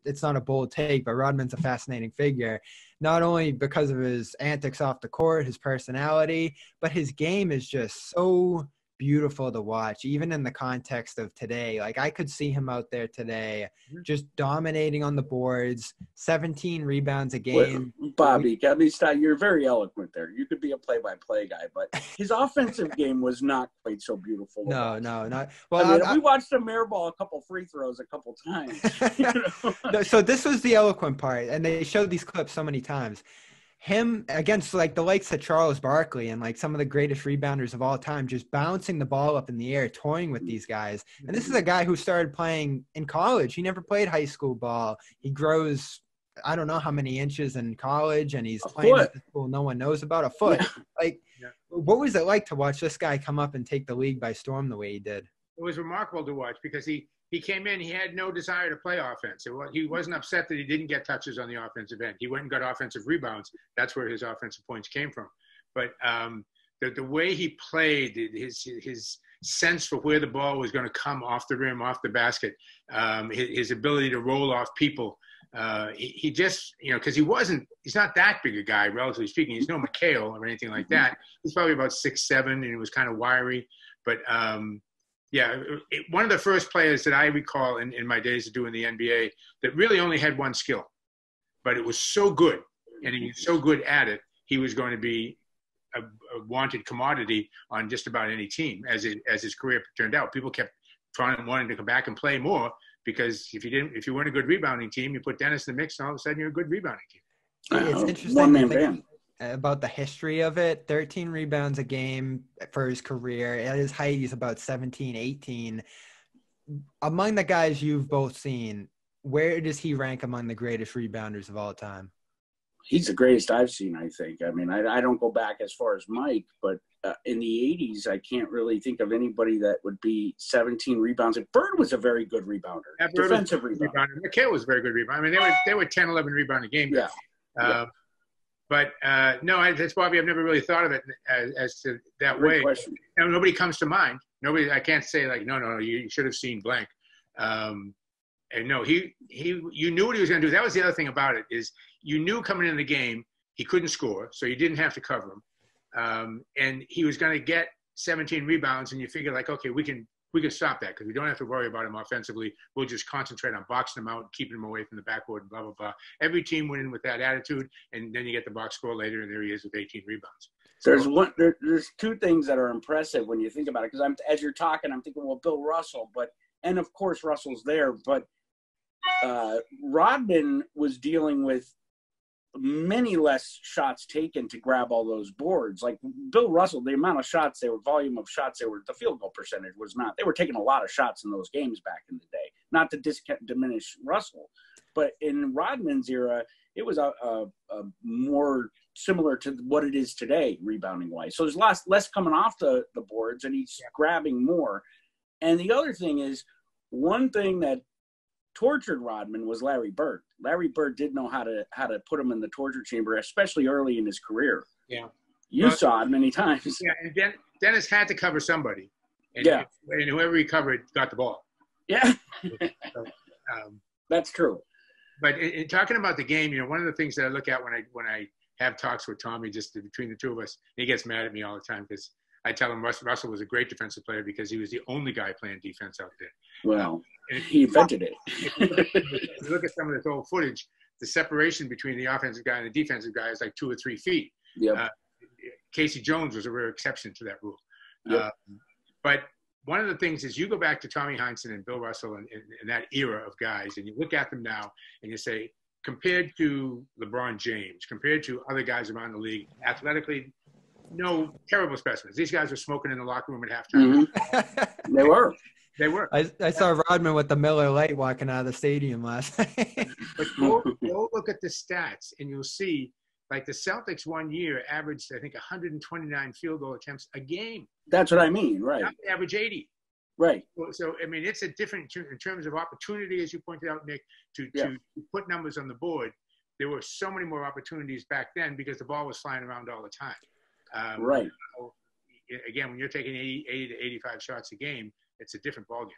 it's not a bold take, but Rodman's a fascinating figure, not only because of his antics off the court, his personality, but his game is just so beautiful to watch, even in the context of today. Like, I could see him out there today just dominating on the boards, 17 rebounds a game. Well, Bobby, I mean, you're very eloquent there. You could be a play-by-play guy, but his offensive game was not quite so beautiful. No, not well. I mean, we watched him airball a couple free throws a couple times. So this was the eloquent part, and they showed these clips so many times. Him against like the likes of Charles Barkley and like some of the greatest rebounders of all time, just bouncing the ball up in the air, toying with these guys. And this is a guy who started playing in college. He never played high school ball. He grows, I don't know how many inches in college, and he's playing at the school no one knows about, a foot. Like, what was it like to watch this guy come up and take the league by storm the way he did? It was remarkable to watch because he came in, he had no desire to play offense. He wasn't upset that he didn't get touches on the offensive end. He went and got offensive rebounds. That's where his offensive points came from. But the way he played, his sense for where the ball was going to come off the rim, off the basket, his ability to roll off people, he just, because he's not that big a guy, relatively speaking. He's no McHale or anything like that. He's probably about 6'7", and he was kind of wiry. But one of the first players that I recall in my days of doing the NBA that really only had one skill, but it was so good, and he was so good at it, he was going to be a wanted commodity on just about any team as his career turned out. People kept wanting to come back and play more because if you weren't a good rebounding team, you put Dennis in the mix, and all of a sudden you're a good rebounding team. It's interesting to think about the history of it. 13 rebounds a game for his career. At his height, he's about 17, 18. Among the guys you've both seen, where does he rank among the greatest rebounders of all time? He's the greatest I've seen, I think. I mean, I don't go back as far as Mike, but in the 80s, I can't really think of anybody that would be 17 rebounds. And Bird was a very good rebounder, defensive rebounder. McHale was a very good rebounder. I mean, they were 10, 11 rebound a game. Yeah. But no, that's Bobby. I've never really thought of it as to that Great way. question. Nobody comes to mind. I can't say like, no, you should have seen blank. And no, you knew what he was going to do. That was the other thing about it is you knew coming in the game he couldn't score, so you didn't have to cover him. And he was going to get 17 rebounds, and you figure like, okay, we can stop that because we don't have to worry about him offensively. We'll just concentrate on boxing him out and keeping him away from the backboard and blah, blah, blah. Every team went in with that attitude, and then you get the box score later, and there he is with 18 rebounds. There's two things that are impressive when you think about it, because as you're talking, I'm thinking, well, Bill Russell, and of course Russell's there, but Rodman was dealing with many less shots taken to grab all those boards. Like Bill Russell, the amount of shots volume of shots the field goal percentage was not. They were taking a lot of shots in those games back in the day. Not to diminish Russell, but in Rodman's era, it was a more similar to what it is today, rebounding wise. So there's less coming off the boards, and he's grabbing more. And the other thing is, one thing that tortured Rodman was Larry Bird. Larry Bird did know how to put him in the torture chamber, especially early in his career. Yeah, you saw it many times. Yeah, and Dennis had to cover somebody. And and whoever he covered got the ball. Yeah, so, that's true. But in talking about the game, one of the things that I look at when I have talks with Tommy, just between the two of us, he gets mad at me all the time because I tell him Russell was a great defensive player because he was the only guy playing defense out there. Well, he invented it. If you look at some of this old footage, the separation between the offensive guy and the defensive guy is like 2 or 3 feet. Yep. Casey Jones was a rare exception to that rule. Yep. But one of the things is you go back to Tommy Heinsohn and Bill Russell and that era of guys, and you look at them now and you say, compared to LeBron James, compared to other guys around the league, athletically, no terrible specimens. These guys were smoking in the locker room at halftime. Mm-hmm. They were. They were. I saw Rodman with the Miller Lite walking out of the stadium last night. But go look at the stats, and you'll see, like the Celtics one year averaged, I think, 129 field goal attempts a game. That's what I mean, right? Now they average 80. Right. So, I mean, it's a different in terms of opportunity, as you pointed out, Nick, to put numbers on the board. There were so many more opportunities back then because the ball was flying around all the time. Right. Again, when you're taking 80 to 85 shots a game, it's a different ballgame.